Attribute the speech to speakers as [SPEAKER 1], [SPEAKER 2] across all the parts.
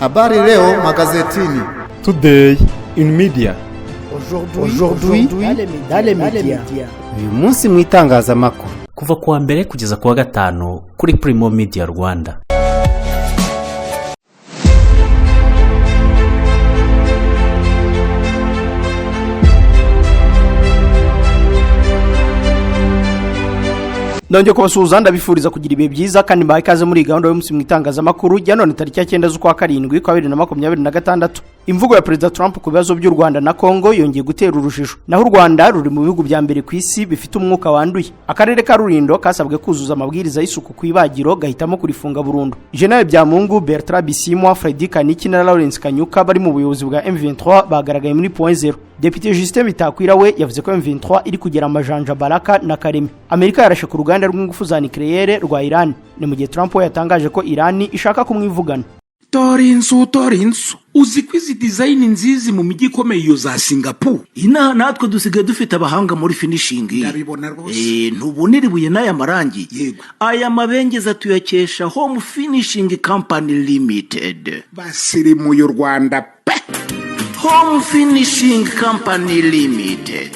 [SPEAKER 1] Habari leo magazetini.
[SPEAKER 2] Today in media.
[SPEAKER 3] Aujourd'hui dans les médias.
[SPEAKER 4] Uyu munsi mu itangazamakuru.
[SPEAKER 5] Kuva kuwa mbere kugeza kuwa gatanu kuri Primo Media Rwanda.
[SPEAKER 3] Ndonje kubasuhuza ndabifuriza kugira ibihe byiza kandi mbaye ikaze muri gahunda y'umunsi mu itangazamakuru ya none tariki ya 9 z'ukwa karindwi kwa 2026. Imvugo ya President Trump ku bibazo by'u Rwanda na Kongo yongeye gutera urujijo. Naho u Rwanda ruri mu bihugu bya mbere ku isi bifite umwuka wanduye. Akarere ka Rulindo kasabwe kuzuza amabwiriza y'isuku ku ibagiro gahitamo kurifunga burundu. General Byamungu, Bertrand Bisimwa, Freddy Kaniki na Lawrence Kanyuka bari mu buyobozi bwa M23 bagaragaye muri point 0. Deputy Justin Bitakwira we yavuze ko M23 iri kugera amajanja Baraka na Karemi. Amerika yarashe ku ruganda rw'ingufu za nucleaire rwa Iran. Ni mu gihe Trump yatangaje ko Iran ishaka kumwivugana.
[SPEAKER 6] Torinso uzi ko izi design nzizi mu mijyi ikomeye yo za Singapore ina natwe dusigaye dufite abahanga muri finishing.
[SPEAKER 1] Ndabibona rwose.
[SPEAKER 6] Ntubonera ibuye n'aya marangi.
[SPEAKER 1] Yego.
[SPEAKER 6] Aya mabengeza tuyakesha Home Finishing Company Limited.
[SPEAKER 1] Basiri mu y'u Rwanda pe.
[SPEAKER 6] Home Finishing Company Limited.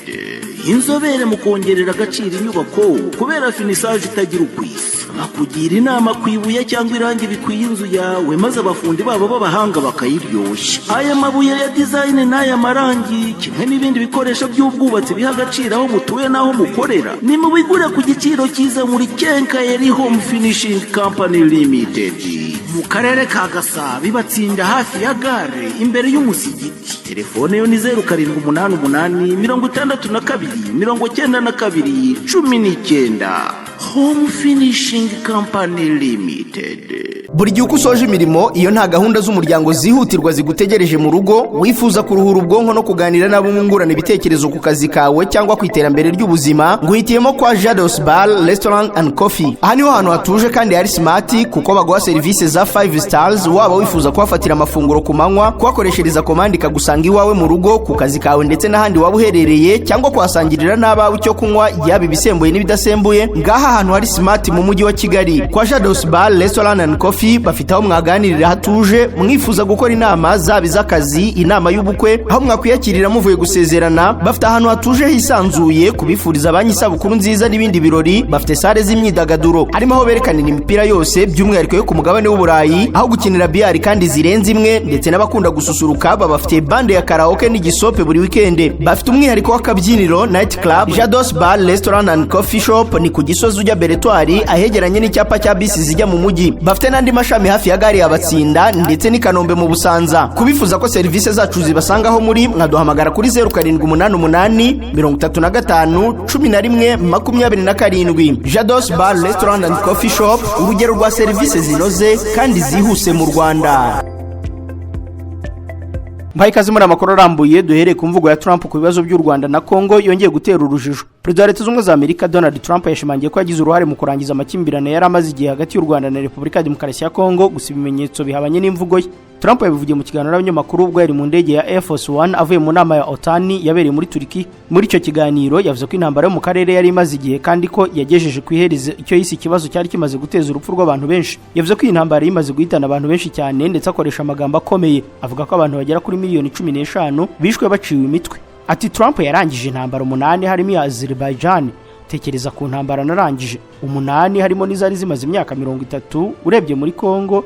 [SPEAKER 6] Inzobere mu kongerera agaciro inyubako kubera finisage itagira ukwisi. Bakugira inama kwibuye cyangwa irangi bikwiye inzu yawe maze abafundi babo b'abahanga bakayiryoshya. Aya mabuye ya design n'aya marangi kimwe n'ibindi bikoresho by'ubwubatsi biha agaciro aho mutuye naho mukorera ni mu bigure ku giciro cyiza muri Kenkayeri Home Finishing Company Limited. Mu karere ka Gasabo batsinda hafi ya gare imbere y'umusigiti. Telefone yo ni 0788629219. Home Finishing Company Limited.
[SPEAKER 3] Buri gihe uko usoje imirimo iyo nta gahunda z'umuryango zihutirwa zigutegereje mu rugo wifuza kuruhura ubwonko no kuganira nabo mwungurana ibitekerezo ku kazi kawe cyangwa ku iterambere ry'ubuzima nguhitiyemo kwa Jados Bar Restaurant and Coffee. Aha niho hantu hatuje kandi hari smart kuko baguha service za 5 stars waba wifuza kuhafatira amafunguro ku manywa kuhakoreshereza komandi kagusanga iwawe mu rugo ku kazi kawe ndetse n'ahandi waba uherereye cyangwa kuhasangirira n'abawe icyo kunywa yaba ibisembuye n'ibidasembuye. Ngaha ahantu hari smart mu mujyi wa Kigali kwa Jados Bar Restaurant and Coffee bafite aho mwaganirira hatuje mwifuza gukora inama zaba iz'akazi inama y'ubukwe aho mwakwiyakirira muvuye gusezerana. Bafite ahantu hatuje hisanzuye kubifuriza abanyisabukuru nziza n'ibindi birori. Bafite sale z'imyidagaduro harimo aho berekanira imipira yose by'umwihariko yo ku mugabane w'Uburayi aho gukinira biyari kandi zirenze imwe ndetse n'abakunda gususuruka babafite bande ya karaoke n'igisope buri weekend. Bafite umwihariko w'akabyiniro night club. Jados Bar Restaurant and Coffee Shop ni ku Gisozi ujya Beretwari ahegeranye n'icyapa cya bisi zijya mu mujyi. Bafite n'andi mashami hafi ya gari y'Abatsinda ndetse n'i Kanombe mu Busanza. Kubifuza ko service zacu zibasangaho muri mwaduhamagara kuri 0788351127. Jados Bar Restaurant and Coffee Shop, urugero rwa service zinoze kandi zihuse mu Rwanda. Mbaye kazi muri amakuru arambuye duhereye ku mvugo ya Trump ku bibazo by'u Rwanda na Kongo yongeye gutera urujijo. Perezida wa Leta Zunze Ubumwe za Amerika Donald Trump yashimangiye ko yagize uruhare mu kurangiza amakimbirane yari amaze igihe hagati y'u Rwanda na Repubulika ya Demokarasi ya Kongo gusa ibimenyetso bihabanye n'imvugo ye. Trump yabivugiye mu kiganiro n'abanyamakuru ubwo yari mu ndege ya Air Force One avuye mu nama ya OTAN yabereye muri Turkiya. Muri icyo kiganiro yavuze ko intambara yo mu karere yari imaze igihe kandi ko yagejeje kwihereza icyo yise ikibazo cyari kimaze guteza urupfu rw'abantu benshi. Yavuze ko iyi ntambara imaze guhitana abantu benshi cyane ndetse akoresha amagambo akomeye avuga ko abantu bagera kuri miliyoni 15 bishwe baciwe imitwe. Ati Trump yarangije intambara 8 harimo ya Azerbaijan. Tekereza ku ntambara narangije 8 harimo n'izari zimaze imyaka 30 urebye muri Kongo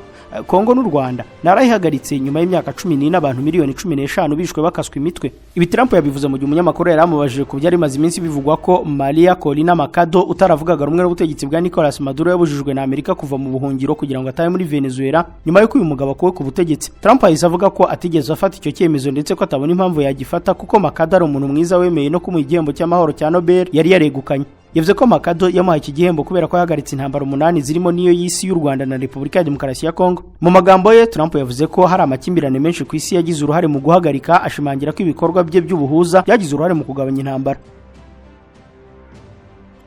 [SPEAKER 3] n'u Rwanda narayihagaritse nyuma y'imyaka 10 n'abantu miliyoni 15 bishwe bakaswe imitwe. Ibi Trump yabivuze mu gihe umunyamakuru yari amubajije ku byari maze iminsi bivugwa ko Maria Corina Machado utaravugaga rumwe n'ubutegetsi bwa Nicolas Maduro yabujijwe na Amerika kuva mu buhungiro kugira ngo ataye muri Venezuela nyuma y'uko uyu mugabo akuwe ku butegetsi. Trump yahise avuga ko atigeze afata icyo cyemezo ndetse ko atabona impamvu yagifata kuko Machado ari umuntu mwiza wemeye no kumuha igihembo cy'amahoro cya Nobel yari yaregukanye. Yavuze ko Machado yamuhaye iki gihembo kubera ko yahagaritse intambara 8 zirimo niyo y'isi y'u Rwanda na Repubulika ya Demokarasi ya Kongo. Mu magambo ye Trump yavuze ko hari amakimbirane menshi ku isi yagize uruhare mu guhagarika ashimangira ko ibikorwa bye by'ubuhuza byagize uruhare mu kugabanya intambara.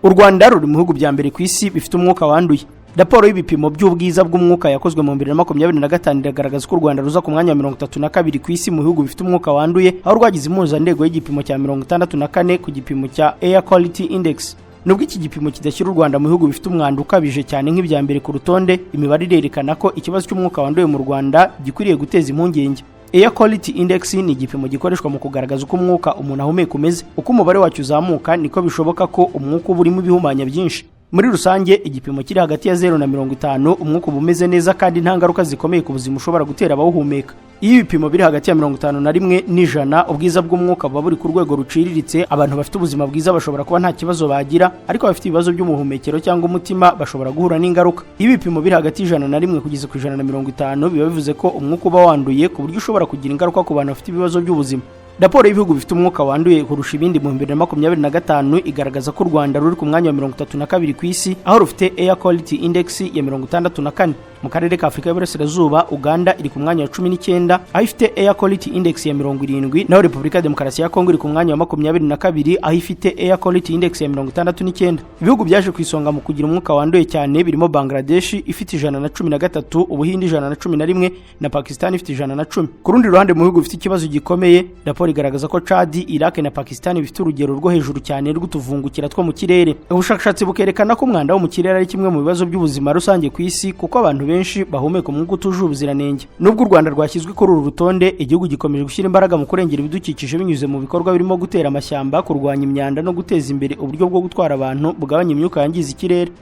[SPEAKER 3] U Rwanda ruri mu bihugu bya mbere ku isi bifite umwuka wanduye. Raporo y'ibipimo by'ubwiza bw'umwuka yakozwe mu 2025 iragaragaza ko u Rwanda ruza ku mwanya 32 ku isi mu bihugu bifite umwuka wanduye aho rwagize impuzandego y'igipimo cya 64 ku gipimo cya Air Quality Index. Nubwo iki gipimo kidashyira u Rwanda mu bihugu bifite umwanda ukabije cyane nk'ibya mbere ku rutonde, imibare irerekana ko ikibazo cy'umwuka wanduye mu Rwanda gikwiriye guteza impungenge. Air Quality Index ni igipimo gikoreshwa mu kugaragaza uko umwuka umuntu ahumeka umeze. Uko umubare wacyo uzamuka niko bishoboka ko umwuka uba urimo ibihumanya byinshi. Muri rusange igipimo kiri hagati ya 0 na 50 umwuka uba umeze neza kandi nta ngaruka zikomeye ku buzima ushobora gutera abawuhumeka. Iyo ibipimo biri hagati ya 51 n'ijana ubwiza bw'umwuka buba buri ku rwego ruciriritse, abantu bafite ubuzima bwiza bashobora kuba nta kibazo bagira, ariko abafite ibibazo by'umuhumekero cyangwa umutima bashobora guhura n'ingaruka. Iyo ibipimo biri hagati y'101 kugeza ku 150 biba bivuze ko umwuka uba wanduye ku buryo ushobora kugira ingaruka ku bantu bafite ibibazo by'ubuzima. Raporo y'ibihugu bifite umwuka wanduye kurusha ibindi mu 2025 igaragaza ko u Rwanda ruri ku mwanya wa 32 ku isi, aho rufite Air Quality Index ya 64. Mu karere ka Afurika y'Iburasirazuba, Uganda iri ku mwanya wa 19 aho ifite Air Quality Index ya 70, naho Repubulika ya Demokarasi ya Kongo iri ku mwanya wa 22 aho ifite Air Quality Index ya 69. Ibihugu byaje ku isonga mu kugira umwuka wanduye cyane birimo Bangladesh ifite 113, Ubuhindi 111 na Pakistan ifite 110. Ku rundi ruhande, mu bihugu bifite ikibazo gikomeye, raporo igaragaza ko Chad, Iraq na Pakistan bifite urugero rwo hejuru cyane rw'utuvungukira two mu kirere. Ubushakashatsi bukerekana ko umwanda wo mu kirere ari kimwe mu bibazo by'ubuzima rusange ku isi, kuko abantu benshi bahumeka umwuka utuje ubuziranenge. Nubwo u Rwanda rwashyizwe kuri uru rutonde, igihugu gikomeje gushyira imbaraga mu kurengera ibidukikije binyuze mu bikorwa birimo gutera amashyamba, kurwanya imyanda no guteza imbere uburyo bwo gutwara abantu bugabanya imyuka yangiza ikirere.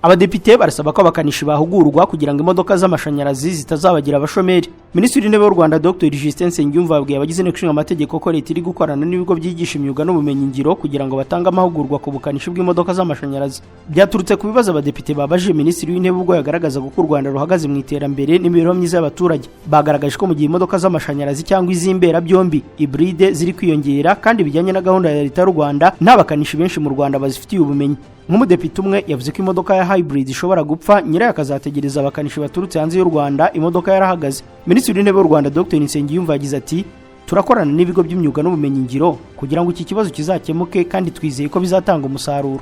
[SPEAKER 3] Abadepite barasaba ko abakanishi bahugurwa kugira ngo imodoka z'amashanyarazi zitazabagira abashomeri. Minisitiri w'Intebe w'u Rwanda Dr. Justin Nsengiyumva yabwiye abagize inteko ishinga amategeko ko leta iri gukorana n'ibigo byigisha imyuga n'ubumenyi ngiro kugira ngo batange amahugurwa ku bukanishi bw'imodoka z'amashanyarazi. Byaturutse ku bibazo abadepite babajije Minisitiri w'Intebe ubwo yagaragaza ko u Rwanda ruhagaze mu iterambere n'imibereho myiza y'abaturage. Bagaragaje ko mu gihe imodoka z'amashanyarazi cyangwa izimbera byombi hybride ziri kwiyongera kandi bijyanye na gahunda ya leta y'u Rwanda, nta bakanishi benshi mu Rwanda bazifitiye ubumenyi. Nk'umudepite umwe yavuze ko imodoka ya hybrid ishobora gupfa, nyirayo akazategereza abakanishi baturutse hanze y'u Rwanda imodoka yarahagaze. Minisitiri w'Intebe w'u Rwanda Dr. Nsengiyumva yagize ati, turakorana n'ibigo by'imyuga n'ubumenyi ngiro kugira ngo iki kibazo kizakemuke kandi twizeye ko bizatanga umusaruro.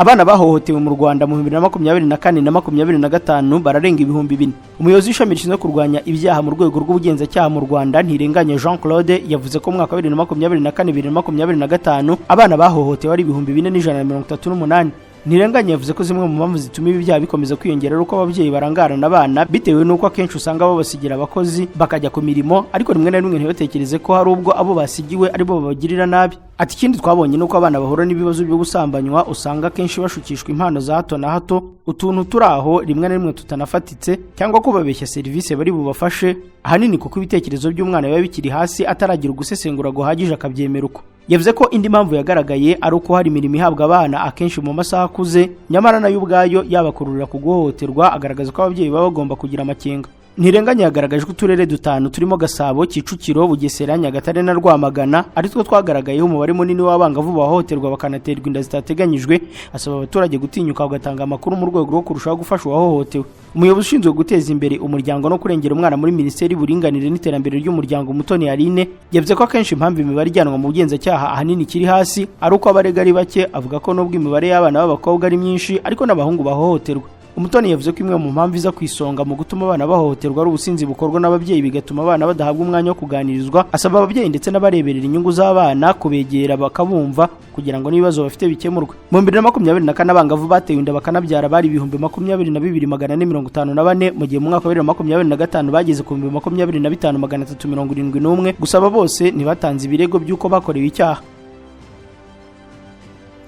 [SPEAKER 3] Abana bahohotewe mu Rwanda mu 2024 na 2025 bararenga ibihumbi 4. Umuyobozi w'ishami rishinzwe kurwanya ibyaha mu rwego rw'ubugenzacyaha mu Rwanda Ntirenganya Jean Claude yavuze ko mu mwaka wa 2024-2025 abana bahohotewe ari 4138. Ntirenganya yavuze ko zimwe mu mpamvu zituma ibi byaha bikomeza kwiyongera ari uko ababyeyi barangarana abana bitewe n'uko akenshi usanga babasigira abakozi bakajya ku mirimo, ariko rimwe na rimwe ntibatekereze ko hari ubwo abo basigiwe ari bo babagirira nabi. Ati ikindi twabonye nuko abana bahura n'ibibazo byo gusambanywa, usanga akenshi bashukishwa impano za hato na hato, utuntu turi aho rimwe na rimwe tutanafatitse, cyangwa ko babeshya serivisi bari bubafashe, ahanini kuko ibitekerezo by'umwana biba bikiri hasi ataragira ugusesengura guhagije akabyemera uko. Yavuze ko indi mpamvu yagaragaye ari uko hari imirimo ihabwa abana akenshi mu masaha akuze, nyamara nayo ubwayo yabakururira kuguhohoterwa. Agaragaza ko ababyeyi baba bagomba kugira amakenga. Ntirenganya yagaragaje ko uturere 5 turimo Gasabo, Kicukiro, Bugesera, Nyagatare na Rwamagana ari two twagaragayeho umubare munini w'abangavu bahohoterwa bakanaterwa inda zitateganyijwe. Asaba abaturage gutinyuka bagatanga amakuru mu rwego rwo kurushaho gufasha uwahohotewe. Umuyobozi ushinzwe guteza imbere umuryango no kurengera umwana muri Minisiteri y'Uburinganire n'Iterambere ry'Umuryango Mutoni Aline yavuze ko akenshi impamvu imibare ijyanwa mu bugenzacyaha ahanini kiri hasi ari uko abarega ari bake. Avuga ko nubwo imibare y'abana b'abakobwa ari myinshi, ariko n'abahungu bahohoterwa. Umutoni yavuze ko imwe mu mpamvu iza ku isonga mu gutuma abana bahohoterwa ari ubusinzi bukorwa n'ababyeyi bigatuma abana badahabwa umwanya wo kuganirizwa. Asaba ababyeyi ndetse n'abareberera inyungu z'abana kubegera bakabumva kugira ngo n'ibibazo bafite bikemurwe. Mu 2024 abangavu batewe inda bakanabyara bari 22,454, mu gihe mu mwaka wa 2025 bageze ku 25,371. Gusaba bose ntibatanze ibirego by'uko bakorewe icyaha.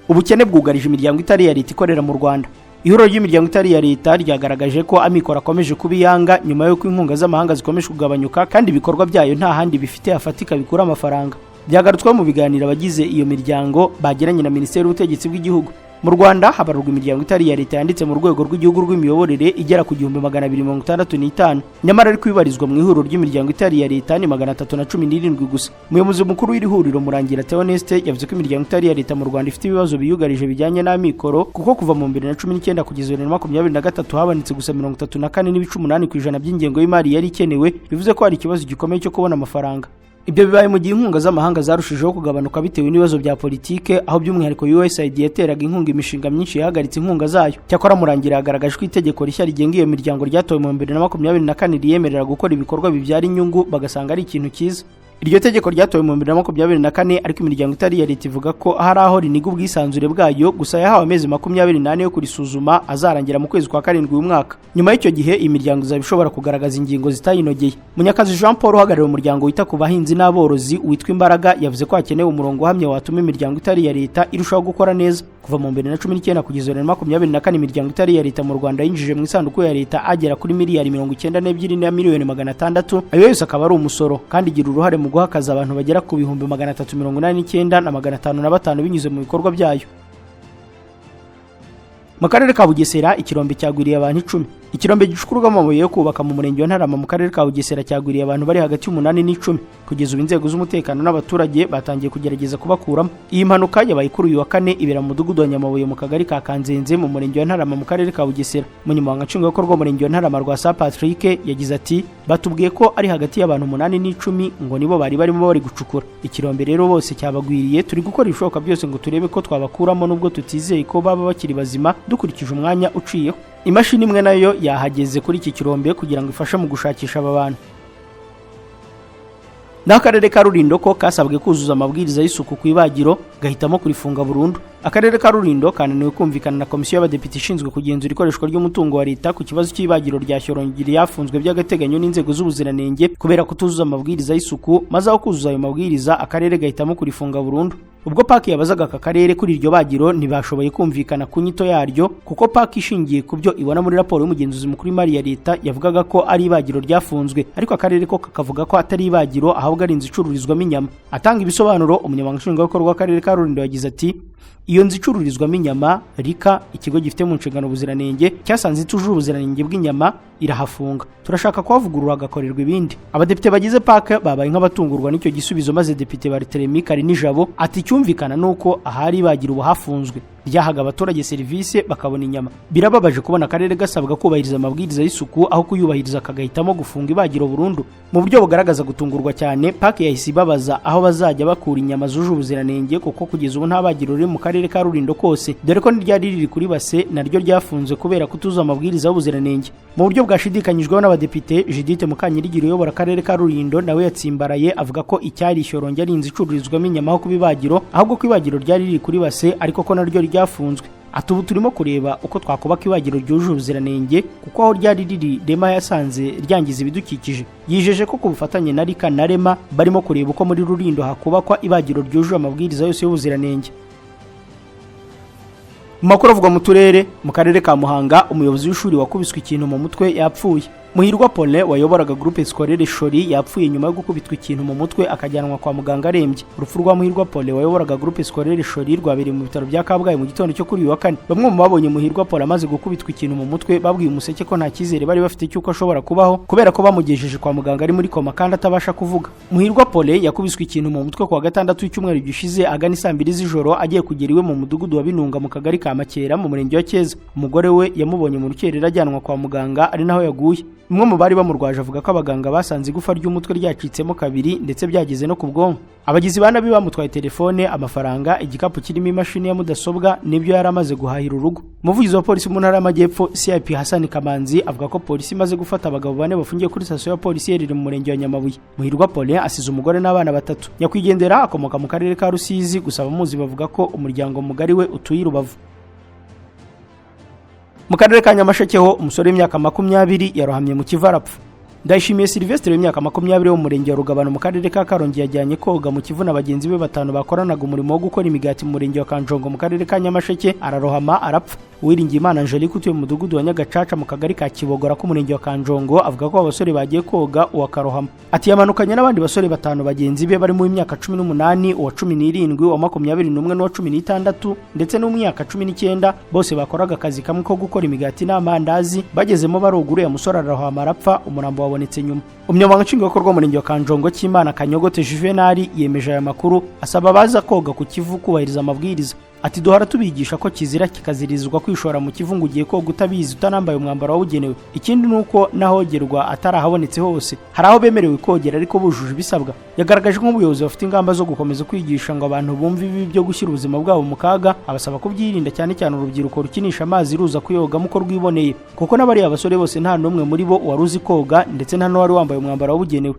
[SPEAKER 3] Ubukene bwugarije imiryango itari ya leta ikorera mu Rwanda. Ihuriro ry'imiryango itari ya leta ryagaragaje ko amikoro akomeje kubiyanga nyuma y'uko inkunga z'amahanga zikomeje kugabanyuka kandi ibikorwa byayo nta handi bifite afatika bikura amafaranga. Byagarutswe mu biganiro abagize iyo miryango bagiranye na Minisiteri y'Ubutegetsi bw'Igihugu. Mu Rwanda habarurwa imiryango itari ya leta yanditse mu rwego rw'igihugu rw'imiyoborere igera ku 1265, nyamara ari kwibarizwa mu ihuriro ry'imiryango itari ya leta ni 317 gusa. Umuyobozi mukuru w'iri huriro Murangira Theoneste yavuze ko imiryango itari ya leta mu Rwanda ifite ibibazo biyugarije bijyanye n'amikoro, kuko kuva mu 2019 kugeza 2023 habonetse gusa 34.8% by'ingengo y'imari yari ikenewe, bivuze ko hari ikibazo gikomeye cyo kubona amafaranga. Ibyo bibaye mu gihe inkunga z'amahanga zarushijeho kugabanuka bitewe n'ibibazo bya politike, aho by'umwihariko USAID yateraga inkunga imishinga myinshi yahagaritse inkunga zayo. Cyakora Murangira yagaragaje ko itegeko rishya rigenga iyo miryango ryatowe mu 2024 riyemerera gukora ibikorwa bibyara inyungu, bagasanga ari ikintu cyiza. Iryo tegeko ryatowe mu 2024 ariko imiryango itari ya leta ivuga ko hari aho riniga ubwisanzure bwayo, gusa yahawe amezi 28 yo kurisuzuma azarangira mu kwezi kwa 7 uyu mwaka. Nyuma y'icyo gihe imiryango izaba ishobora kugaragaza ingingo zitayinogeye. Munyakazi Jean Paul uhagarariye umuryango wita ku bahinzi n'aborozi witwa Imbaraga yavuze ko hakenewe umurongo uhamye watuma imiryango itari ya leta irushaho gukora neza. Kuva mu 2019 kugeza 2024 imiryango itari ya leta mu Rwanda yinjije mu isanduku ya leta agera kuri miliyari 92 na miliyoni 600, ayo yose akaba ari umusoro kandi igira uruhare mu guhakaza abantu bagera ku bihumbi 389 na 505 binyuze mu bikorwa byayo. Mu karere ka Bugesera ikirombe cyagwiriye abantu 10. Ikirombe gicukurwamo amabuye yo kubaka mu murenge wa Ntarama mu karere ka Bugesera cyagwiriye abantu bari hagati y'8 n'10. Kugeza ubu inzego z'umutekano n'abaturage batangiye kugerageza kubakuramo. Iyi mpanuka yabaye kuri uyu wa 4 ibera mu mudugudu wa Nyamabuye mu kagari ka Kanzenze mu murenge wa Ntarama mu karere ka Bugesera. Munyamabanga nshingwabikorwa w'umurenge wa Ntarama rwa Sa Patrick yagize ati batubwiye ko ari hagati y'abantu 8 n'10 ngo nibo bari barimo bari gucukura. Ikirombe rero bose cyabagwiriye, turi gukora ibishoboka byose ngo turebe ko twabakuramo nubwo tutizeye ko baba bakiri bazima dukurikije umwanya uciyeho. Imashini imwe nayo yahageze kuri iki kirombe kugira ngo ifashe mu gushakisha aba bantu. N'akarere ka Rulindo ko kasabwe kuzuza amabwiriza y'isuku ku ibagiro gahitamo kurifunga burundu. Akarere ka Rulindo kananiwe kumvikana na komisiyo y'abadepite ishinzwe kugenzura ikoreshwa ry'umutungo wa leta ku kibazo cy'ibagiro rya Shyorongiri yafunzwe by'agateganyo n'inzego z'ubuziranenge kubera kutuzuza amabwiriza y'isuku, maze aho kuzuza ayo mabwiriza akarere gahitamo kurifunga burundu. Ubwo paki yabazaga aka karere kuri iryo bagiro ntibashoboye kumvikana ku nyito yaryo kuko paki ishingiye ku byo ibona muri raporo y'umugenzuzi mukuru w'imari ya leta yavugaga ko ari ibagiro ryafunzwe, ariko akarere ko kakavuga ko atari ibagiro ahubwo ari inzu icururizwamo inyama. Atanga ibisobanuro umunyamabanga nshingwabikorwa w'akarere ka Rulindo yagize ati iyo nzu icururizwamo inyama Rika ikigo gifite mu nshingano ubuziranenge cyasanze itujuje ubuziranenge bw'inyama irahafunga. Turashaka kuhavugurura agakorerwa ibindi. Abadepite bagize paka babaye nk'abatungurwa n'icyo gisubizo, maze depite Barthelemy Karinijabo ati cyumvikana nuko ahari bagira ubuhafunzwe ryahaga abaturage serivisi bakabona inyama. Birababaje kubona akarere gasabwa kubahiriza amabwiriza y'isuku aho kuyubahiriza kagahitamo gufunga ibagiro burundu. Mu buryo bugaragaza gutungurwa cyane, pake yahise ibabaza aho bazajya bakura inyama zuje ubuziranenge kuko kugeza ubu nta bagiro riri mu karere ka Rulindo kose, dore ko n'iryari riri kuri base naryo ryafunzwe kubera kutuzuza amabwiriza y'ubuziranenge. Mu buryo bwashidikanyijweho n'abadepite, Judith Mukanyirigiro uyobora akarere ka Rulindo nawe yatsimbaraye avuga ko icyari Shyorongi ari inzu icururizwamo inyama aho kubibagiro, ahubwo ko ibagiro ryari riri kuri base ariko ko naryo ryafunzwe. Ati ubu turimo kureba uko twakubaka ibagiro ryuje ubuziranenge kuko aho ryari riri Rema yasanze ryangiza ibidukikije. Yijeje ko ku bufatanye na Rika na Rema barimo kureba uko muri Rulindo hakubakwa ibagiro ryuje amabwiriza yose y'ubuziranenge. Makuru avugwa mu turere. Mu karere ka Muhanga umuyobozi w'ishuri wakubiswe ikintu mu mutwe yapfuye. Muhirwa Paulin wayoboraga groupe scolaire Shori yapfuye nyuma yo gukubitwa ikintu mu mutwe akajyanwa kwa muganga arembye. Urupfu rwa Muhirwa Paulin wayoboraga groupe scolaire Shori rwabereye mu bitaro bya Kabgayi mu gitondo cyo kuri uyu wa 4. Bamwe mu babonye Muhirwa Paulin amaze gukubitwa ikintu mu mutwe babwiye umuseke ko nta cyizere bari bafite cyuko ashobora kubaho kubera ko bamugejeje kwa muganga ari muri koma kandi atabasha kuvuga. Muhirwa Paulin yakubiswe ikintu mu mutwe kwa gatandatu w'icyumweru gishize agana 2 z'ijoro agiye kugera iwe mu mudugudu wa Binunga mu kagari ka Makera mu murenge wa Cyeza. Umugore we yamubonye mu rukerera ajyanwa kwa muganga ari naho yaguye. Umwe mu bari bamurwaje avuga ko abaganga basanze igufa ry'umutwe ryacitsemo kabiri ndetse byageze no ku bwonko. Abagizi ba nabi bamutwaye telefone, amafaranga, igikapu kirimo imashini ya mudasobwa n'ibyo yari amaze guhahira urugo. Umuvugizi wa polisi mu ntara y'Amajyepfo CIP Hassan Kamanzi avuga ko polisi imaze gufata abagabo 4 bafungiye kuri station ya polisi yerire mu murenge wa Nyamabuye. Muhirwa Paulin asize umugore n'abana 3. Nyakwigendera akomoka mu karere ka Rusizi, gusa abamuzi bavuga ko umuryango mugari we utuye Rubavu. Mu karere ka Nyamasheke ho umusore w'imyaka 20 yarohamye mu Kivu arapfa. Ndayishimiye Sylvestre w'imyaka 20 wo mu murenge wa Rugabano mu karere ka Karongi yajyanye koga mu Kivu n'abagenzi be 5 bakoranaga umurimo wo gukora imigati mu murenge wa Kanjongo mu karere ka Nyamasheke ararohama arapfa. Uwiringiyimana Angelique utuye mu mudugudu wa Nyagacaca mu kagari ka Kibogora ku murenge wa Kanjongo avuga ko abasore bagiye koga uwa karohama. Ati yamanukanye n'abandi basore 5 bagenzi be bari mu imyaka 18, uwa 17, uwa 21 n'uwa 16 ndetse n'umwaka 19 bose bakoraga akazi kamwe ko gukora imigati n'amandazi. Bagezemo baroguruye umusore ararohama arapfa, umurambo wabonetse nyuma. Umunyamabanga nshingwabikorwa w'umurenge wa Kanjongo Cyimana Kanyogote Juvenal yemeje aya makuru asaba abaza koga ku Kivu kubahiriza amabwiriza. Ati duhora tubigisha ko kizira kikazirizwa kwishora mu Kivu ngo ugiye koga utabizi utanambaye umwambaro wawugenewe. Ikindi nuko nahogerwa atarahabonetse hose hari aho bemerewe kogera ariko bujuje ibisabwa. Yagaragaje ko ubuyobozi bafite ingamba zo gukomeza kwigisha ngo abantu bumve ibi byo gushyira ubuzima bwabo mu kaga, abasaba kubyirinda cyane cyane urubyiruko rukinisha amazi ruza kuyoga muko rwiboneye kuko n'abari abasore bose nta numwe muri bo waruzi koga ndetse nta n'uwari wambaye umwambaro wawugenewe.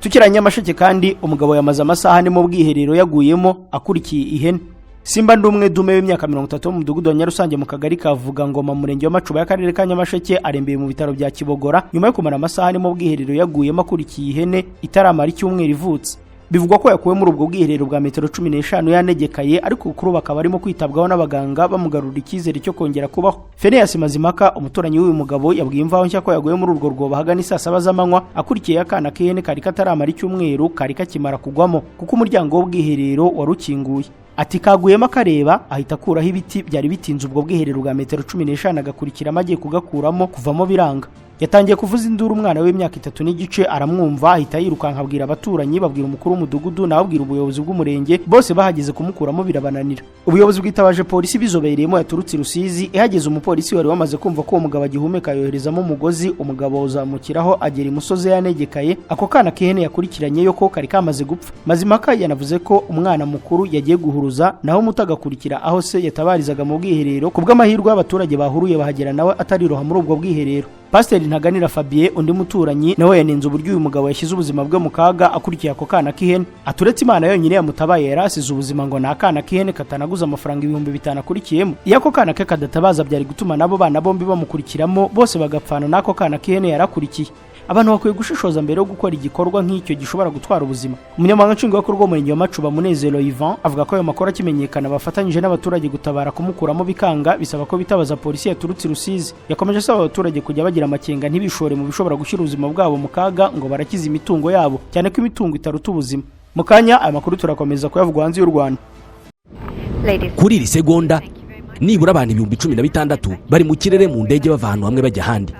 [SPEAKER 3] Tukira Nyamasheke kandi umugabo yamaze amasaha ane mu bwiherero yaguyemo akurikiye ihene. Simba Ndumwe Dume w'imyaka 30 mu mudugudu wa Nyarusange mu kagari kavuga ngoma murenge wa Macuba y'akarere ka Nyamasheke arembeye mu bitaro bya Kibogora nyuma yo kumara amasaha ane mu bwiherero yaguyemo akurikiye ihene itaramara icyumweru ivutse. Bivugwa ko yakuwe muri ubwo bwiherero bwa metero 15 yanegekaye ariko kuri bakaba barimo kwitabwaho n'abaganga bamugarura icyizere cyo kongera kubaho. Phineas Mazimaka umuturanyi w'uyu mugabo yabwiye Imvaho Nshya ko yaguye muri urwo rwobo hagana saa 7 z'amanywa akurikiye akana k'ihene kari kataramara icyumweru kari kakimara kugwamo kuko umuryango w'ubwiherero warukinguye. Ati kaguyemo akareba ahita akuraho ibiti byari bitinze ubwo bwiherero bwa metero 15 agakurikira amagiye kugakuramo kuvamo biranga. Yatangiye kuvuza induru umwana w'imyaka 3 n'igice aramwumva ahita yirukanka abwira abaturanyi babwira umukuru w'umudugudu nawe abwira ubuyobozi bw'umurenge bose bahageze kumukuramo birabananira. Ubuyobozi bwitabaje polisi bizobereyemo yaturutse Rusizi ihageze umupolisi wari wamaze kumva ko umugabo agihumeka yoherezamo umugozi umugabo uzamukiraho agera imusozi yanegekaye ako kana k'ihene yakurikiranye yo ko kari kamaze gupfa. Mazimaka yanavuze ko umwana mukuru yagiye guhuruza naho mutagakurikira aho se yatabarizaga mu bwiherero kubw'amahirwe y'abaturage bahuruye bahagera nawe atari roha muri ubwo bwiherero. Pasiteri Ntaganira Fabien undi muturanyi nawe yanenze uburyo uyu mugabo yashyize ubuzima bwe mu kaga akurikiye ako kana k'ihene. Aturetse Imana yonyine yamutabaye yarasize ubuzima ngo nakana k'ihene katanaguza amafaranga 5,000 akurikiyemo. Iyo ako kana ke kadatabaza byari gutuma nabo bana bombi bamukurikiramo bose bagapfana nako kana k'ihene yarakurikiye. Abantu bakwiye gushishoza mbere yo gukora igikorwa nk'icyo gishobora gutwara ubuzima. Umunyamabanga nshingwabikorwa w'umurenge wa Macuba Munezero Yvan avuga ko ayo makuru akimenyekana bafatanyije n'abaturage gutabara kumukuramo bikanga bisaba ko bitabaza polisi yaturutse Rusizi. Yakomeje asaba abaturage kujya bagira amakenga ntibishore mu bishobora gushyira ubuzima bwabo mu kaga ngo barakize imitungo yabo cyane ko imitungo itaruta ubuzima. Mukanya aya makuru turakomeza kuyavugwa hanze y'u Rwanda.
[SPEAKER 7] Kuri iri segonda nibura abantu 16,000 bari mu kirere mu ndege bava ahantu hamwe bajya ahandi.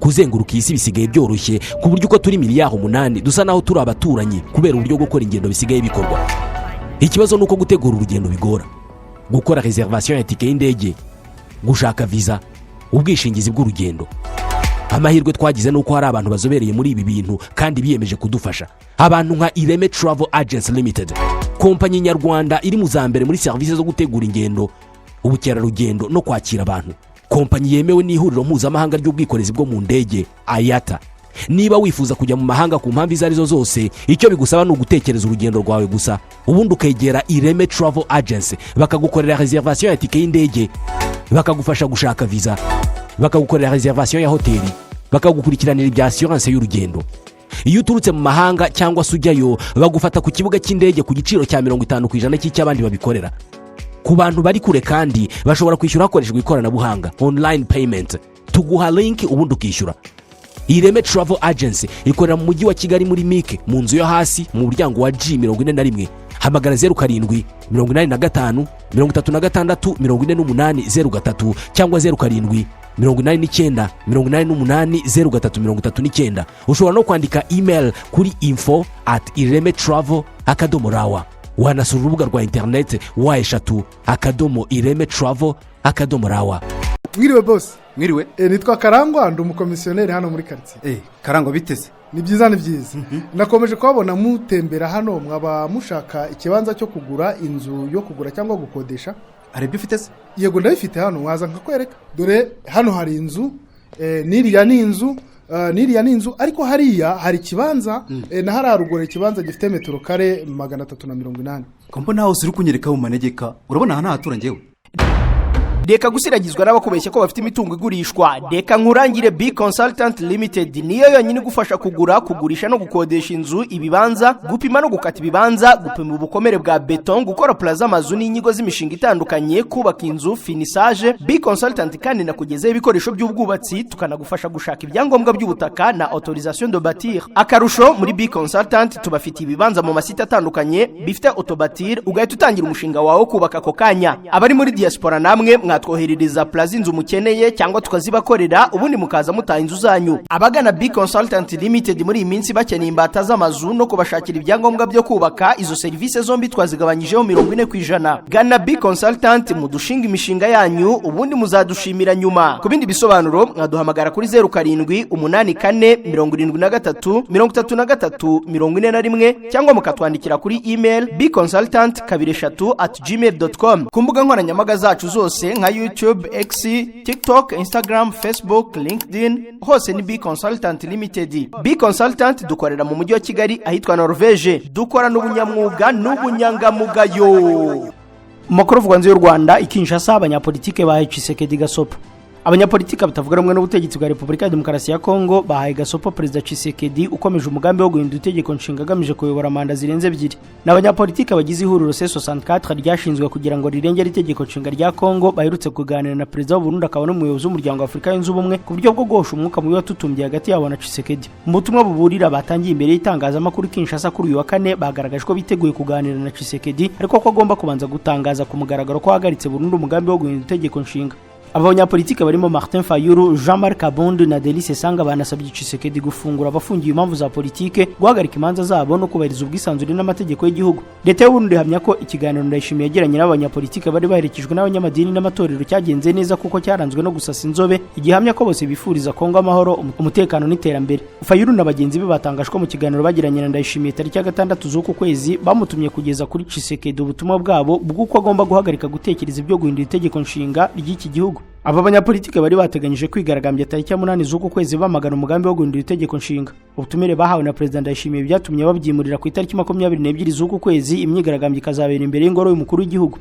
[SPEAKER 7] Kuzenguruka isi bisigaye byoroshye ku buryo uko turi miliyari 8 dusa naho turi abaturanyi kubera uburyo gukora ingendo bisigaye bikorwa. Ikibazo nuko gutegura urugendo bigora. Gukora reservation ya tike y'indege, gushaka visa, ubwishingizi bw'urugendo. Amahirwe twagize nuko hari abantu bazobereye muri ibi bintu kandi biyemeje kudufasha. Abantu nka Ireme Travel Agents Limited, kompanyi nyarwanda iri mu zambere muri service zo gutegura ingendo, ubukerarugendo no kwakira abantu. Kompanyi yemewe n'ihuriro mpuzamahanga ry'ubwikorezi bwo mu ndege IATA. Niba wifuza kujya mu mahanga ku mpamvu izo arizo zose, icyo bigusaba no gutekereza urugendo rwawe gusa. Ubundi ukegera Ireme Travel Agency bakagukorera reservation ya tike y'indege, bakagufasha gushaka visa, bakagukorera reservation ya hoteli, bakagukurikiranira ibya assurance y'urugendo. Iyo uturutse mu mahanga cyangwa se ujyayo bagufata ku kibuga cy'indege ku giciro cya 50% cy'abandi babikorera. Ku bantu bari kure kandi bashobora kwishyura hakoreshejwe ikoranabuhanga online payment. Tuguha link ubundi ukishyura. Ireme Travel Agency ikorera mu mujyi wa Kigali muri Mike mu nzu yo hasi mu muryango wa G41. Hamagara 07 85 36 48 cyangwa 07 89 88 0339. Ushobora no kwandika email kuri info@iremetravel.rawa. Wanasura urubuga rwa internet wa3.iremetravel.rawa.
[SPEAKER 1] Mwiriwe boss.
[SPEAKER 8] Mwiriwe.
[SPEAKER 1] Nitwa Karangwa ndi umukomisiyoneri hano muri quartier.
[SPEAKER 8] Karangwa biteze.
[SPEAKER 1] Ni byiza ni byiza. Nakomeje kubabona mutembera hano mwaba mushaka ikibanza cyo kugura inzu yo kugura cyangwa gukodesha.
[SPEAKER 8] Arebye ufite se?
[SPEAKER 1] Yego ndabifite hano waza nkakwereka. Dore hano hari inzu niriya ni inzu ariko hariya hari kibanza na hararugore kibanza gifite metero kare 380.
[SPEAKER 8] Kompo naho uri kunyereka mu manegeka urabona hana haturangewe.
[SPEAKER 3] Deka gusiragizwa n'abakubeshya ko bafite imitungo igurishwa. Deka nkurangire B Consultant Limited niyo yonyine gufasha kugura, kugurisha no gukodesha inzu, ibibanza, gupima no gukata ibibanza, gupima ubukomere bwa beton, gukora plaza amazu n'inyigo z'imishinga itandukanye, kubaka inzu, finissage. B Consultant kandi nakugezeho ibikoresho by'ubwubatsi, tukanagufasha gushaka ibyangombwa by'ubutaka na autorisation de bâtir. Akarusho muri B Consultant tubafite ibibanza mu masite atandukanye bifite autobatir, ugahita utangira umushinga wawe kubaka ako kanya. Abari muri diaspora namwe mwatwoherereza plaza inzu mukeneye cyangwa tukazibakorera ubundi mukaza mutaha inzu zanyu. Abagana B Consultant Limited muri iyi minsi bakeneye imbata z'amazu no kubashakira ibyangombwa byo kubaka, izo service zombi twazigabanyijeho 40%. Gana B Consultant mudushinga imishinga yanyu ubundi muzadushimira nyuma. Ku bindi bisobanuro mwaduhamagara kuri 07 84 73 33 41 cyangwa mukatwandikira kuri email bconsultant2@gmail.com. Ku mbuga nkoranyambaga zacu zose nka YouTube, X, TikTok, Instagram, Facebook, LinkedIn, hose ni B Consultant Limited. B Consultant dukorera mu mujyi wa Kigali ahitwa Norvege. Dukorana ubunyamwuga n'ubunyangamugayo. Makuru vuganze y'u Rwanda Kinshasa, abanyapolitike bahaye Tshisekedi gasopo. Abanyapolitike batavuga rumwe n'ubutegetsi bwa Repubulika ya Demokarasi ya Kongo bahaye gasopo Perezida Tshisekedi ukomeje umugambi wo guhindura itegeko nshinga agamije kuyobora manda zirenze ebyiri. N'abanyapolitike bagize ihuriro C64 ryashinzwe kugira ngo rirengere itegeko nshinga rya Kongo baherutse kuganira na Perezida w'u Burundi akaba n'umuyobozi w'umuryango wa Afurika yunze ubumwe ku buryo bwo guhosha umwuka mubi watutumbye hagati yabo na Tshisekedi. Mu butumwa buburira batangiye imbere y'itangazamakuru Kinshasa kuri uyu wa kane bagaragaje ko biteguye kuganira na Tshisekedi ariko ko agomba kubanza gutangaza ku mugaragaro ko ahagaritse burundu umugambi wo guhindura itegeko nshinga. Abanyapolitike barimo Martin Fayulu, Jean-Marc Kabonde na Delice Sanga banasabye Tshisekedi gufungura abafungiye impamvu za politike, guhagarika imanza zabo no kubahiriza ubwisanzure n'amategeko y'igihugu. Leta y'u Burundi ihamya ko ikiganiro Ndayishimiye yagiranye n'abanyapolitike bari baherekejwe n'abanyamadini n'amatorero cyagenze neza kuko cyaranzwe no gusasa inzobe, igihamya ko bose bifuriza Kongo amahoro, umutekano n'iterambere. Fayulu na bagenzi be batangajwe ko mu kiganiro bagiranye na Ndayishimiye tariki ya 6 z'uku kwezi bamutumye kugeza kuri Tshisekedi ubutumwa bwabo bw'uko agomba guhagarika gutekereza ibyo guhindura itegeko nshinga ry'iki gihugu. Aba banyapolitike bari bateganyije kwigaragambya tariki ya 8 z'uku kwezi bamagana umugambi wo guhindura itegeko nshinga. Ubutumire bahawe na Perezida Ndayishimiye byatumye babyimurira ku itariki 22 z'uku kwezi, imyigaragambyo ikazabera imbere y'ingoro y'umukuru w'igihugu.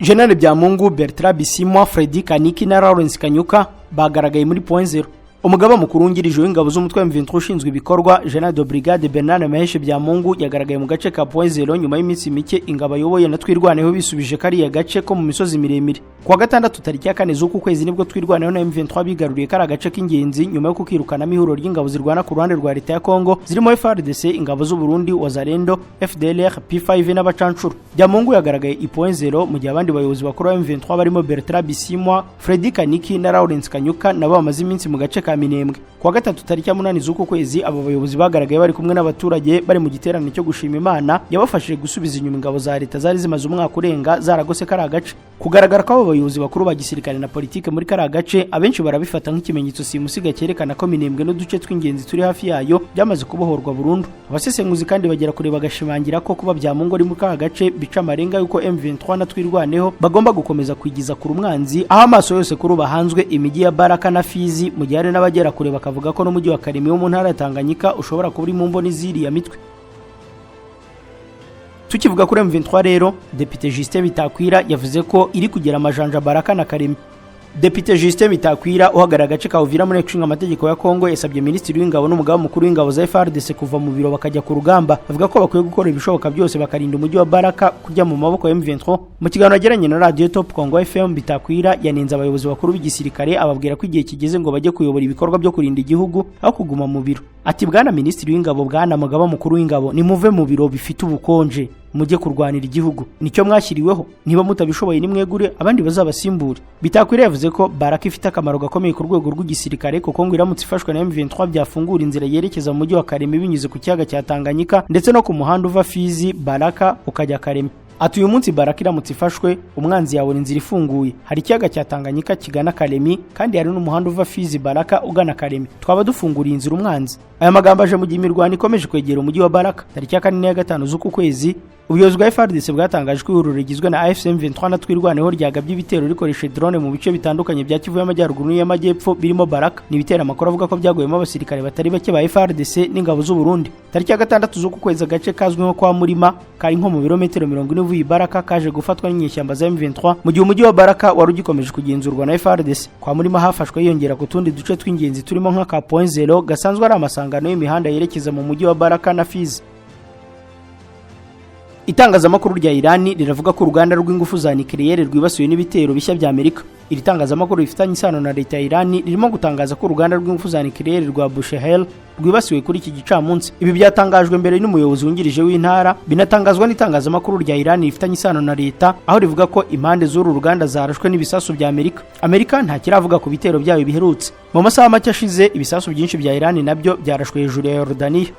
[SPEAKER 3] General Byamungu, Bertrand Bisimwa, Freddy Kaniki na Lawrence Kanyuka bagaragaye muri point zero. Umugaba mukuru wungirije w'ingabo z'umutwe wa M23 ushinzwe ibikorwa General de Brigade Bernard Maheshe Byamungu yagaragaye mu gace ka point zero nyuma y'iminsi mike ingabo ayoboye na Twirwaneho bisubije kariya gace ko mu misozi miremire. Kuwa gatandatu tariki ya 4 z'uku kwezi nibwo Twirwaneho na M23 bigaruriye kari agace k'ingenzi nyuma yo kukirukana mihuro ry'ingabo zirwana ku ruhande rwa leta ya Kongo zirimo FARDC, ingabo z'u Burundi, Wazalendo, FDLR, P5 n'abacancuru. Byamungu yagaragaye i point zero mu gihe abandi bayobozi bakuru ba M23 barimo Bertrand Bisimwa, Freddy Kaniki na Lawrence Kanyuka nabo bamaze iminsi mu gace ka Minembwe. Kuwa gatatu tariki ya 8 z'uku kwezi abo bayobozi bagaragaye bari kumwe n'abaturage bari mu giterane cyo gushima Imana yabafashije gusubiza inyuma ingabo za leta zari zimaze umwaka urenga zaragose kari agace. Kugaragara ko abo bayobozi bakuru ba gisirikare na politike muri kari agace abenshi barabifata nk'ikimenyetso simusiga cyerekana ko Minembwe n'uduce tw'ingenzi turi hafi yayo byamaze kubohorwa burundu. Abasesenguzi kandi bagera kure bagashimangira ko kuba Byamungu ari mu kari agace bica amarenga yuko M23 na Twirwaneho bagomba gukomeza kwigiza ku rumwanzi aho amaso yose kuri bahanzwe imijyi ya Baraka na Fizi mu gihe n'abagera kure bakavuga ko n'umujyi wa Karemi wo mu ntara ya Tanganyika ushobora kuba uri mu mboni ziriya mitwe. Tukivuga kuri M23 rero, Depite Justin Bitakwira yavuze ko iri kugera amajanja Baraka na Karemi. Depite Justin Bitakwira uhagarara agace ka Uvira muri nshinga amategeko ya Kongo yasabye Minisitiri w'Ingabo n'umugaba mukuru w'ingabo za FARDC kuva mu biro bakajya ku rugamba. Avuga ko bakwiye gukora ibishoboka byose bakarinda umujyi wa Baraka kujya mu maboko ya M23. Mu kiganiro yagiranye na Radio Top Congo FM, Bitakwira yanenze abayobozi bakuru b'igisirikare ababwira ko igihe kigeze ngo bajye kuyobora ibikorwa byo kurinda igihugu aho kuguma mu biro. Ati bwana Minisitiri w'Ingabo, bwana mugaba mukuru w'ingabo, ni muve mu biro bifite ubukonje mujye kurwanira igihugu, nicyo mwashyiriweho, niba mutabishoboye nimwegure abandi bazabasimbura. Bitakwira yavuze ko Baraka ifite akamaro gakomeye ku rwego rw'igisirikare kuko ngo iramutse ifashwe na M23 byafungura inzira yerekeza mu mujyi wa Karemi binyuze ku kiyaga cya Tanganyika ndetse no ku muhanda uva Fizi Baraka ukajya Karemi. Ati uyu munsi Baraka iramutse ifashwe umwanzi yabona inzira ifunguye, hari ikiyaga cya Tanganyika kigana Karemi kandi hari n'umuhanda uva Fizi Baraka ugana Karemi, twaba dufunguriye inzira umwanzi. Aya magambo aje mu gihe imirwano ikomeje kwegera umujyi wa Baraka. Tariki ya 4 na 5 z'uku kwezi ubuyobozi bwa FARDC bwatangaje ko ihuriro rigizwe na AFC M23 na Twirwaneho ryagabye ibitero rikoresheje drone mu bice bitandukanye bya Kivu y'Amajyaruguru n'Amajyepfo birimo Baraka. Ni ibitero amakuru avuga ko byaguyemo abasirikare batari bake ba FARDC n'ingabo z'u Burundi. Tariki ya 6 z'uku kwezi agace kazwi nko kwa Murima kari nko mu birometero 40 uvuye Baraka kaje gufatwa n'inyeshyamba za M23 mu gihe umujyi wa Baraka wari ugikomeje kugenzurwa na FARDC. Kwa Murima hafashwe yongera ku tundi duce tw'ingenzi turimo nka ka point zero gasanzwe ari amasangano y'imihanda yerekeza mu mujyi wa Baraka na Fizi. Itangazamakuru rya Irani riravuga ko uruganda rw'ingufu za nucleaire rwibasiwe n'ibitero bishya bya Amerika. Iri tangazamakuru rifitanye isano na leta ya Irani ririmo gutangaza ko uruganda rw'ingufu za nucleaire rwa Bushehr rwibasiwe kuri iki gicamunsi. Ibi byatangajwe mbere n'umuyobozi wungirije w'intara, binatangazwa n'itangazamakuru rya Irani rifitanye isano na leta aho rivuga ko impande z'uru ruganda zarashwe n'ibisasu bya Amerika. Amerika nta kiravuga ku bitero byayo biherutse. Mu masaha make ashize ibisasu byinshi bya Irani nabyo byarashwe hejuru ya Yordania.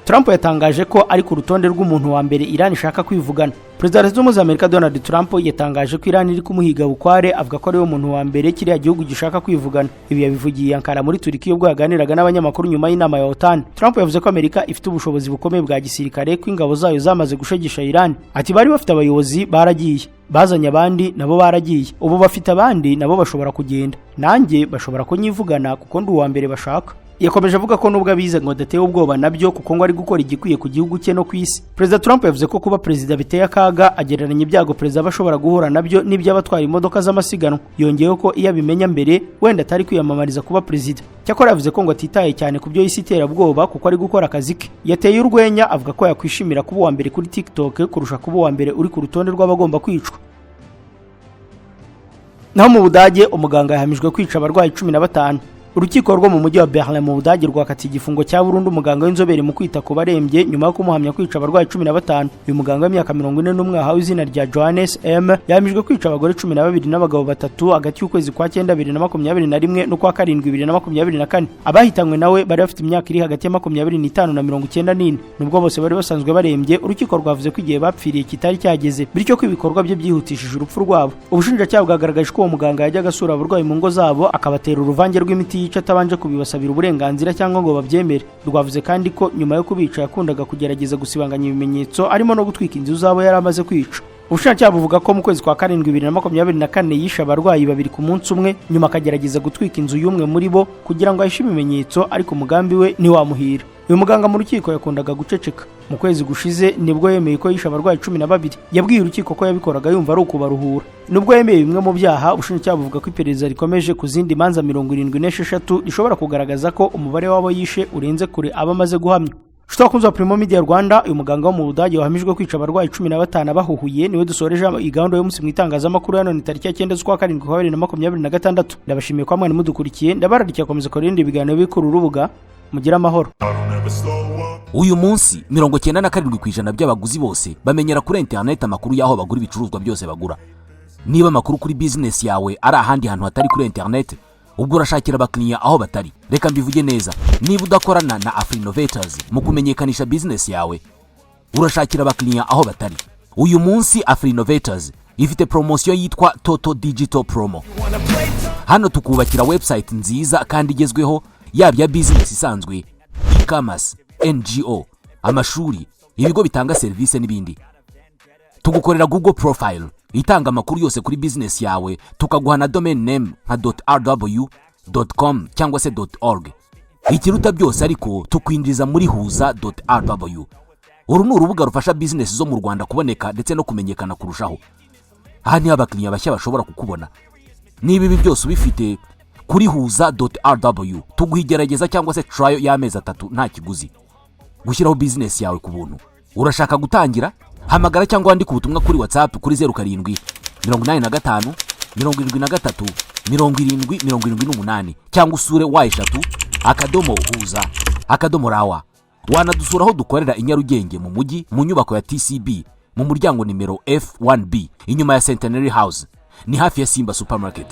[SPEAKER 3] Trump yatangaje ko ari ku rutonde rw'umuntu wa mbere Iran ishaka kwivugana. Perezida wa Leta Zunze Ubumwe za Amerika Donald Trump yatangaje ko Iran iri kumuhiga bukware, avuga ko ari we muntu wa mbere kiriya gihugu gishaka kwivugana. Ibi yabivugiye Ankara muri Turkiya ubwo yaganiraga n'abanyamakuru nyuma y'inama ya OTAN. Trump yavuze ko Amerika ifite ubushobozi bukomeye bwa gisirikare, ko ingabo zayo zamaze gushegesha Iran. Ati bari bafite abayobozi baragiye, bazanye abandi nabo baragiye, ubu bafite abandi nabo bashobora kugenda, nanjye bashobora kunyivugana kuko ndi uwa mbere bashaka. Yakomeje avuga ko nubwo abize ngo adatewe ubwoba nabyo kuko ngo ari gukora igikwiye ku gihugu cye no ku isi. Perezida Trump yavuze ko kuba perezida biteye akaga, agereranya ibyago perezida bashobora guhura nabyo n'iby'abatwara imodoka z'amasiganwa. Yongeyeho ko iyo abimenya mbere wenda atari kwiyamamariza kuba perezida. Cyakora yavuze ko ngo atitaye cyane ku byo isi iterabwoba kuko ari gukora akazi ke. Yateye urwenya avuga ko yakwishimira kuba uwa mbere kuri TikTok kurusha kuba uwa mbere uri ku rutonde rw'abagomba kwicwa. Naho mu Budage umuganga yahamijwe kwica abarwayi 15. Urukiko rwo mu mujyi wa Berlin mu Budage rwakatiye igifungo cya burundu umuganga w'inzobere mu kwita ku barembye nyuma yo kumuhamya kwica abarwayi 15. Uyu muganga w'imyaka 41 ahawe izina rya Johannes M yahamijwe kwica abagore 12 n'abagabo 3 hagati y'ukwezi kwa 9 2021 no kwa 7 2024. Abahitanywe nawe bari bafite imyaka iri hagati ya 25 na 94. Nubwo bose bari basanzwe barembye, urukiko rwavuze ko igihe bapfiriye kitari cyageze, bityo ko ibikorwa bye byihutishije urupfu rwabo. Ubushinjacyaha bwagaragaje ko uwo muganga yajyaga asura abarwayi mu ngo zabo akabatera uruvange rw'imiti yica atabanje kubibasabira uburenganzira cyangwa ngo babyemere. Rwavuze kandi ko nyuma yo kubica yakundaga kugerageza gusibanganya ibimenyetso, arimo no gutwika inzu zabo yari amaze kwica. Ubushinjacyaha buvuga ko mu kwezi kwa 7 2024 yishe abarwayi 2 ku munsi umwe, nyuma akagerageza gutwika inzu y'umwe muri bo kugira ngo ahishe ibimenyetso, ariko umugambi we ntiwamuhira. Uyu muganga mu rukiko yakundaga guceceka. Mu kwezi gushize nibwo yemeye ko yishe abarwayi 12. Yabwiye urukiko ko yabikoraga yumva ari ukubaruhura. Nubwo yemeye bimwe mu byaha, ubushinjacyaha buvuga ko iperereza rikomeje ku zindi manza 76 rishobora kugaragaza ko umubare wabo yishe urenze kure aba amaze guhamya. Shitwa kunza Primo Media Rwanda, uyu muganga wo mu Budage wahamijwe kwica abarwayi 15 bahuhuye niwe dusoreje igahunda yo munsi mwitangazamakuru hano ni tariki ya 9 z'ukwa 7 2026. Ndabashimiye kwa mwana mudukurikiye, ndabararikiye komeza korinde ibiganiro bikuru urubuga. Mugira amahoro.
[SPEAKER 7] Uyu munsi 97% by'abaguzi bose bamenyera kuri internet amakuru yaho bagura ibicuruzwa byose bagura. Niba amakuru kuri business yawe ari ahandi hantu hatari kuri internet, ubwo urashakira abakiriya aho batari. Reka mbivuge neza, niba udakorana na Afrinovators mu kumenyekanisha business yawe, urashakira abakiriya aho batari. Uyu munsi Afrinovators ifite promotion yitwa Total Digital Promo. Hano tukubakira website nziza kandi igezweho, yaba ya business isanzwe, e-commerce, NGO, amashuri, ibigo bitanga service n'ibindi. Tugukorera Google profile itanga amakuru yose kuri business yawe, tukaguha na domain name nka .rw.com cyangwa se .org. Ikiruta byose ariko tukwinjiza muri huza.rw. Uru ni urubuga rufasha business zo mu Rwanda kuboneka ndetse no kumenyekana kurushaho. Aha ni abakiriya bashya bashobora kukubona. Niba ibi byose ubifite kuri huza.rw, tuguhigerageza cyangwa se trial y'amezi 3 nta kiguzi. Gushyiraho business yawe ku buntu. Urashaka gutangira? Hamagara cyangwa wandika ubutumwa kuri WhatsApp kuri 07 85 73 70 cyangwa usure y3.huza.rawa. Wanadusuraho dukorera i Nyarugenge mu mujyi mu nyubako ya TCB mu muryango nimero F1B inyuma ya Centenary House, ni hafi ya Simba Supermarket.